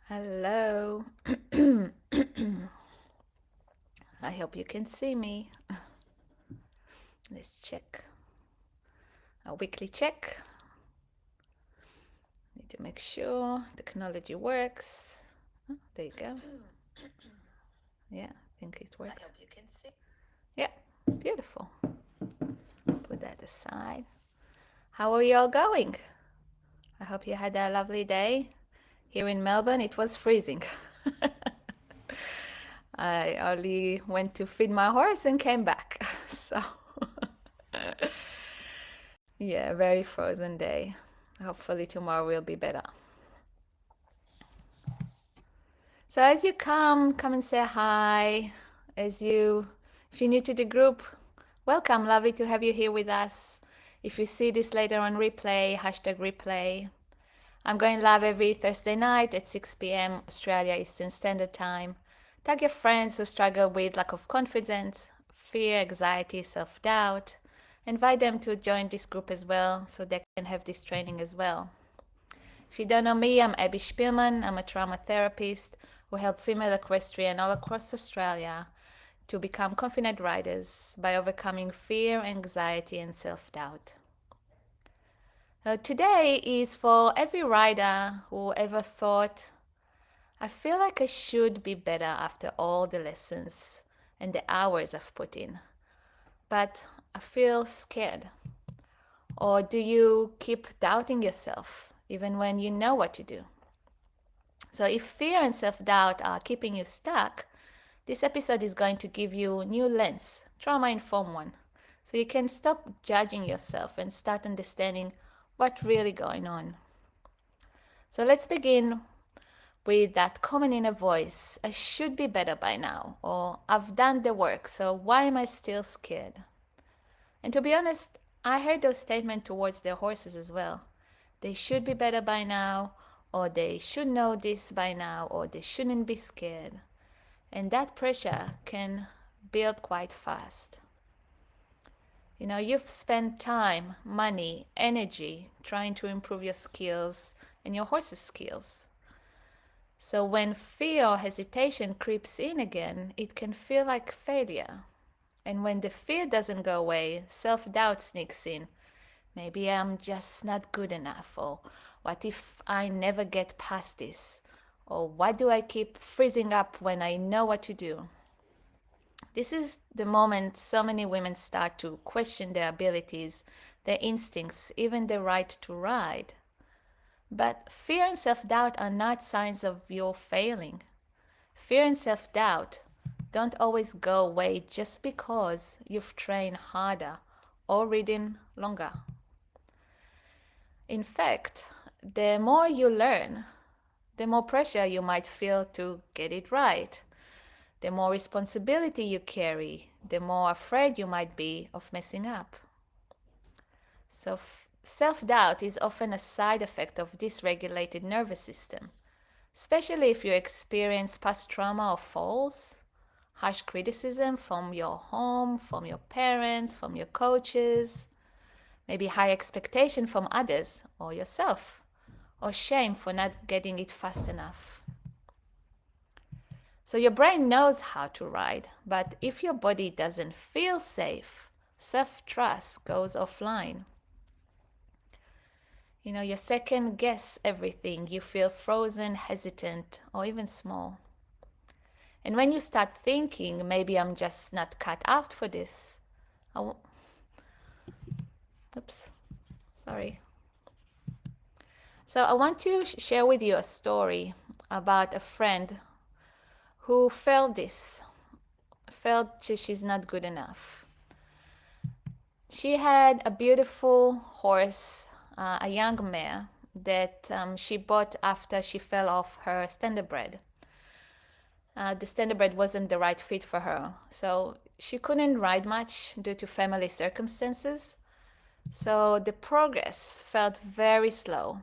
Hello. I hope you can see me. Let's check. A weekly check. Need to make sure technology works. Oh, there you go. Yeah, I think it works. I hope you can see. Yeah, beautiful. Put that aside. How are you all going? I hope you had a lovely day. Here in Melbourne, it was freezing. I only went to feed my horse and came back. So, yeah, very frozen day. Hopefully, tomorrow will be better. So, as you come and say hi. If you're new to the group, welcome. Lovely to have you here with us. If you see this later on replay, hashtag replay. I'm going live every Thursday night at 6 p.m. Australia Eastern Standard Time. Tag your friends who struggle with lack of confidence, fear, anxiety, self-doubt. Invite them to join this group as well so they can have this training as well. If you don't know me, I'm Abby Spielman. I'm a trauma therapist who help female equestrians all across Australia to become confident riders by overcoming fear, anxiety, and self-doubt. Today is for every rider who ever thought, I feel like I should be better after all the lessons and the hours I've put in, but I feel scared. Or do you keep doubting yourself even when you know what to do? So if fear and self-doubt are keeping you stuck, this episode is going to give you a new lens, trauma-informed one, so you can stop judging yourself and start understanding what's really going on. So let's begin with that common inner voice, I should be better by now, or I've done the work, so why am I still scared? And to be honest, I heard those statements towards their horses as well. They should be better by now, or they should know this by now, or they shouldn't be scared. And that pressure can build quite fast. You know, you've spent time, money, energy trying to improve your skills and your horse's skills. So when fear or hesitation creeps in again, it can feel like failure. And when the fear doesn't go away, self-doubt sneaks in. Maybe I'm just not good enough, or what if I never get past this? Or why do I keep freezing up when I know what to do? This is the moment so many women start to question their abilities, their instincts, even their right to ride. But fear and self-doubt are not signs of your failing. Fear and self-doubt don't always go away just because you've trained harder or ridden longer. In fact, the more you learn, the more pressure you might feel to get it right. The more responsibility you carry, the more afraid you might be of messing up. So self-doubt is often a side effect of dysregulated nervous system, especially if you experience past trauma or falls, harsh criticism from your home, from your parents, from your coaches, maybe high expectation from others or yourself, or shame for not getting it fast enough. So your brain knows how to ride, but if your body doesn't feel safe, self-trust goes offline. You know, you second guess everything. You feel frozen, hesitant, or even small. And when you start thinking, maybe I'm just not cut out for this. Oops, sorry. So I want to share with you a story about a friend who felt she's not good enough. She had a beautiful horse, a young mare, that she bought after she fell off her standardbred. The standardbred wasn't the right fit for her, so she couldn't ride much due to family circumstances. So the progress felt very slow,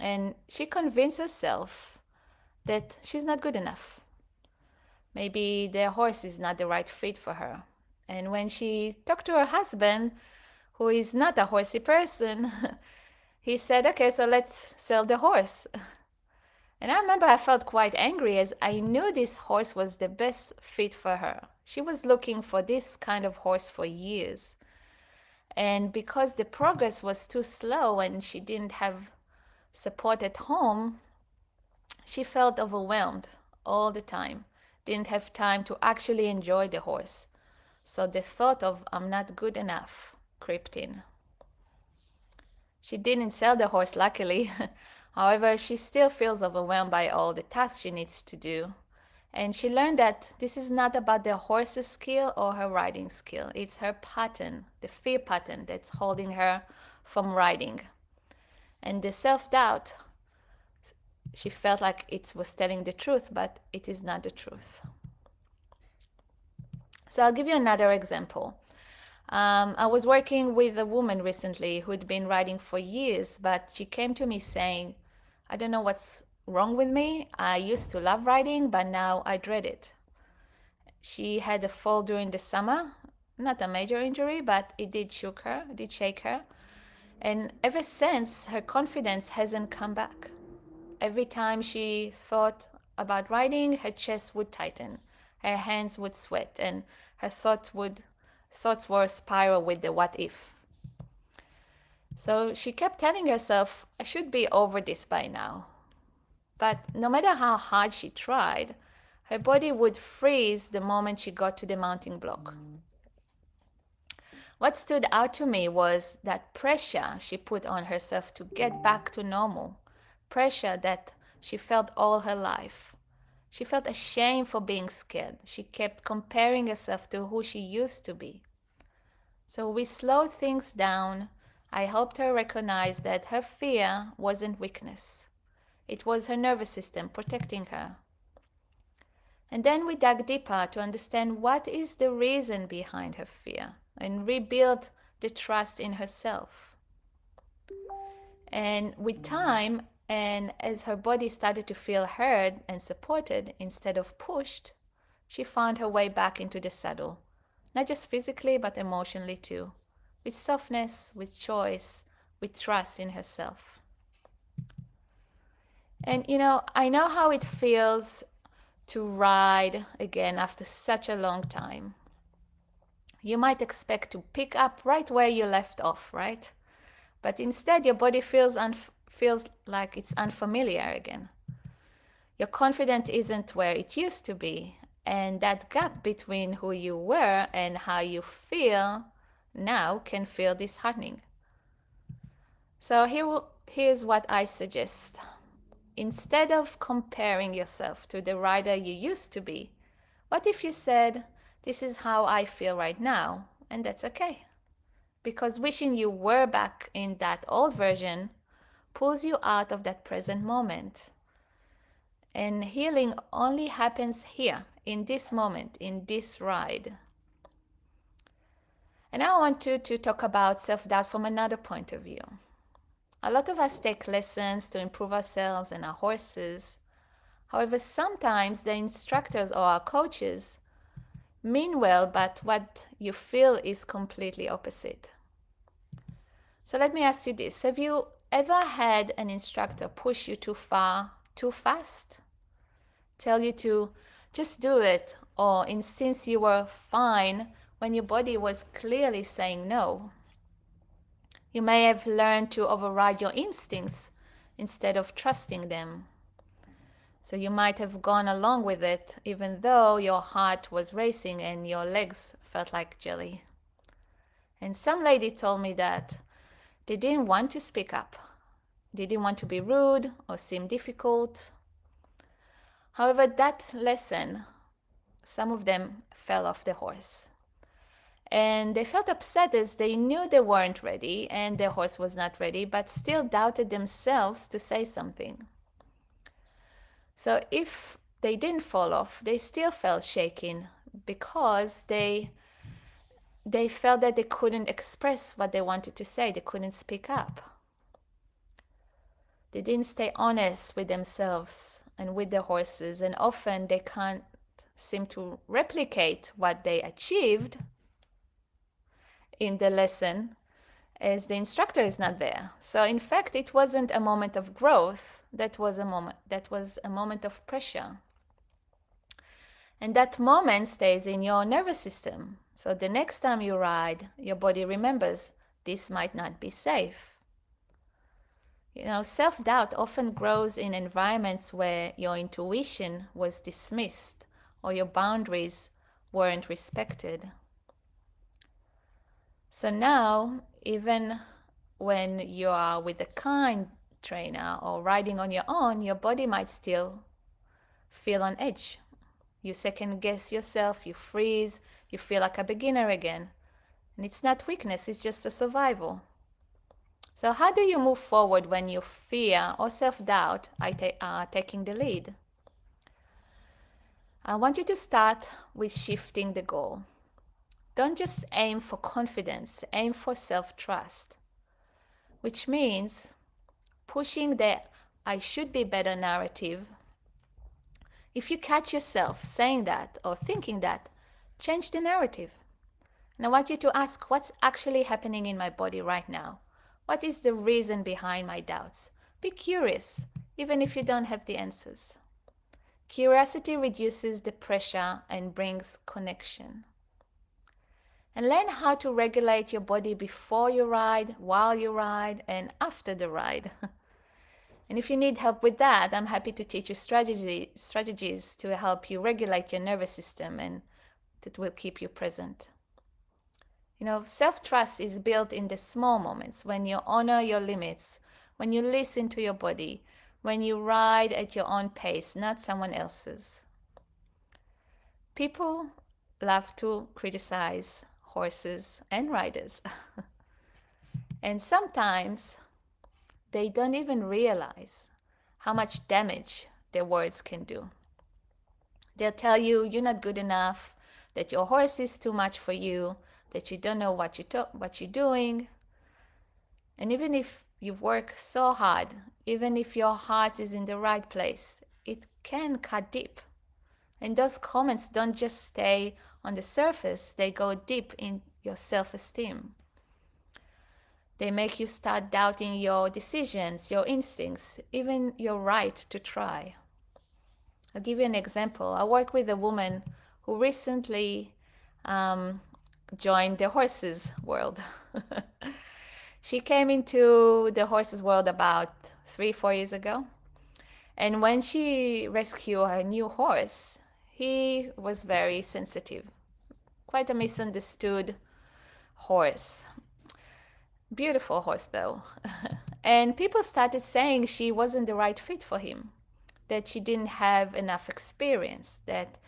and she convinced herself that she's not good enough. Maybe the horse is not the right fit for her. And when she talked to her husband, who is not a horsey person, he said, okay, so let's sell the horse. And I remember I felt quite angry as I knew this horse was the best fit for her. She was looking for this kind of horse for years. And because the progress was too slow and she didn't have support at home, she felt overwhelmed all the time, didn't have time to actually enjoy the horse. So the thought of I'm not good enough crept in. She didn't sell the horse, luckily. However, she still feels overwhelmed by all the tasks she needs to do. And she learned that this is not about the horse's skill or her riding skill. It's her pattern, the fear pattern, that's holding her from riding. And the self doubt, she felt like it was telling the truth, but it is not the truth. So I'll give you another example. I was working with a woman recently who'd been riding for years, but she came to me saying, I don't know what's wrong with me. I used to love riding, but now I dread it. She had a fall during the summer, not a major injury, but it did shake her. And ever since, her confidence hasn't come back. Every time she thought about riding, her chest would tighten, her hands would sweat, and her thoughts were spiral with the what if. So she kept telling herself, I should be over this by now. But no matter how hard she tried, her body would freeze the moment she got to the mounting block. What stood out to me was that pressure she put on herself to get back to normal, pressure that she felt all her life. She felt ashamed for being scared. She kept comparing herself to who she used to be. So we slowed things down. I helped her recognize that her fear wasn't weakness. It was her nervous system protecting her. And then we dug deeper to understand what is the reason behind her fear and rebuild the trust in herself. And with time, and as her body started to feel heard and supported instead of pushed, she found her way back into the saddle, not just physically, but emotionally too, with softness, with choice, with trust in herself. And I know how it feels to ride again after such a long time. You might expect to pick up right where you left off, right? But instead, your body feels like it's unfamiliar again. Your confidence isn't where it used to be, and that gap between who you were and how you feel now can feel disheartening. So here's what I suggest. Instead of comparing yourself to the rider you used to be, what if you said, this is how I feel right now, and that's okay? Because wishing you were back in that old version pulls you out of that present moment. And healing only happens here, in this moment, in this ride. And I want to talk about self-doubt from another point of view. A lot of us take lessons to improve ourselves and our horses. However, sometimes the instructors or our coaches mean well, but what you feel is completely opposite. So let me ask you this. Have you ever had an instructor push you too far, too fast? Tell you to just do it, or since you were fine when your body was clearly saying no? You may have learned to override your instincts instead of trusting them. So you might have gone along with it even though your heart was racing and your legs felt like jelly. And some lady told me that they didn't want to speak up. They didn't want to be rude or seem difficult. However, that lesson, some of them fell off the horse. And they felt upset as they knew they weren't ready and their horse was not ready, but still doubted themselves to say something. So if they didn't fall off, they still felt shaken because they felt that they couldn't express what they wanted to say. They couldn't speak up. They didn't stay honest with themselves and with their horses, and often they can't seem to replicate what they achieved in the lesson as the instructor is not there. So in fact, it wasn't a moment of growth. that was a moment of pressure. And that moment stays in your nervous system. So the next time you ride, your body remembers this might not be safe. Self-doubt often grows in environments where your intuition was dismissed or your boundaries weren't respected. So now, even when you are with a kind trainer or riding on your own, your body might still feel on edge. You second guess yourself, you freeze, you feel like a beginner again. And it's not weakness, it's just a survival. So how do you move forward when your fear or self-doubt are taking the lead? I want you to start with shifting the goal. Don't just aim for confidence, aim for self-trust, which means pushing the I should be better narrative. If you catch yourself saying that or thinking that, change the narrative. And I want you to ask, what's actually happening in my body right now? What is the reason behind my doubts? Be curious, even if you don't have the answers. Curiosity reduces the pressure and brings connection. And learn how to regulate your body before you ride, while you ride, and after the ride. And if you need help with that, I'm happy to teach you strategies to help you regulate your nervous system and that will keep you present. Self-trust is built in the small moments, when you honor your limits, when you listen to your body, when you ride at your own pace, not someone else's. People love to criticize horses and riders. And sometimes they don't even realize how much damage their words can do. They'll tell you you're not good enough, that your horse is too much for you, that you don't know what you're doing. And even if you've worked so hard, even if your heart is in the right place, it can cut deep. And those comments don't just stay on the surface, they go deep in your self-esteem. They make you start doubting your decisions, your instincts, even your right to try. I'll give you an example. I work with a woman who recently joined the horses world. She came into the horses world about 3-4 years ago. And when she rescued her new horse, he was very sensitive, quite a misunderstood horse. Beautiful horse though. And people started saying she wasn't the right fit for him, that she didn't have enough experience, that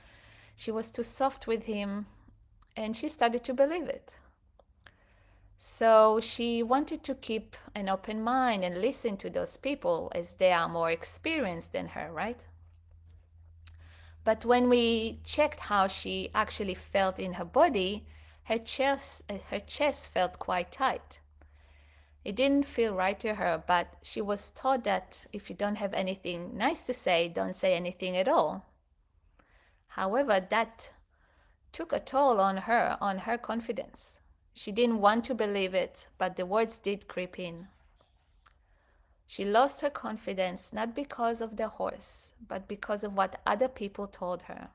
she was too soft with him, and she started to believe it. So she wanted to keep an open mind and listen to those people as they are more experienced than her, right? But when we checked how she actually felt in her body, her chest felt quite tight. It didn't feel right to her, but she was taught that if you don't have anything nice to say, don't say anything at all. However, that took a toll on her confidence. She didn't want to believe it, but the words did creep in. She lost her confidence not because of the horse, but because of what other people told her.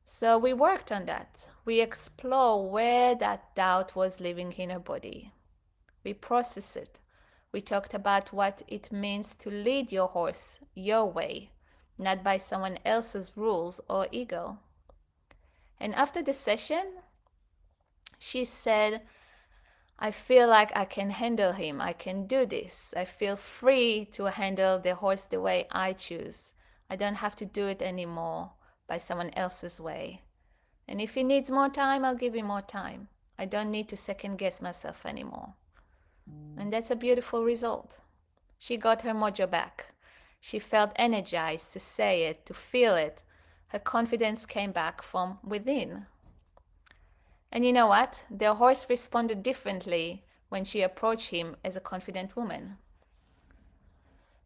So we worked on that. We explored where that doubt was living in her body. We processed it. We talked about what it means to lead your horse your way, not by someone else's rules or ego. And after the session, she said, I feel like I can handle him. I can do this. I feel free to handle the horse the way I choose. I don't have to do it anymore by someone else's way. And if he needs more time, I'll give him more time. I don't need to second guess myself anymore. And that's a beautiful result. She got her mojo back. She felt energized to say it, to feel it. Her confidence came back from within. And you know what? The horse responded differently when she approached him as a confident woman.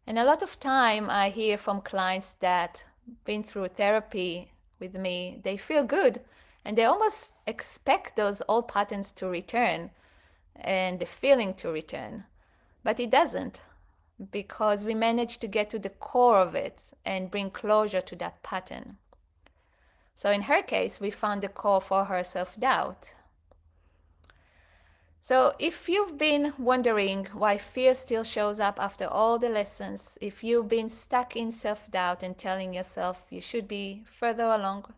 And a lot of time I hear from clients that been through therapy with me, they feel good and they almost expect those old patterns to return and the feeling to return, but it doesn't. because we managed to get to the core of it and bring closure to that pattern. So in her case, we found the core for her self-doubt. So if you've been wondering why fear still shows up after all the lessons, if you've been stuck in self-doubt and telling yourself you should be further along,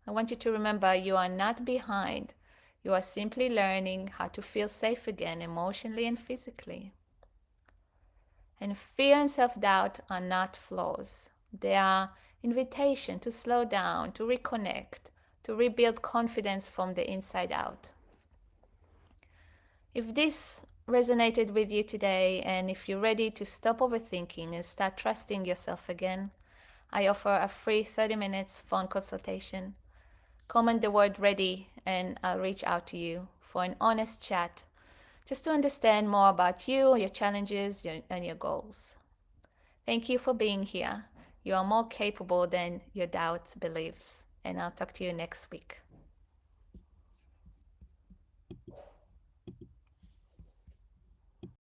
I want you to remember you are not behind. You are simply learning how to feel safe again emotionally and physically. And fear and self-doubt are not flaws. They are invitation to slow down, to reconnect, to rebuild confidence from the inside out. If this resonated with you today, and if you're ready to stop overthinking and start trusting yourself again, I offer a free 30 minutes phone consultation. Comment the word ready and I'll reach out to you for an honest chat just to understand more about you, your challenges, and your goals. Thank you for being here. You are more capable than your doubt believes, and I'll talk to you next week.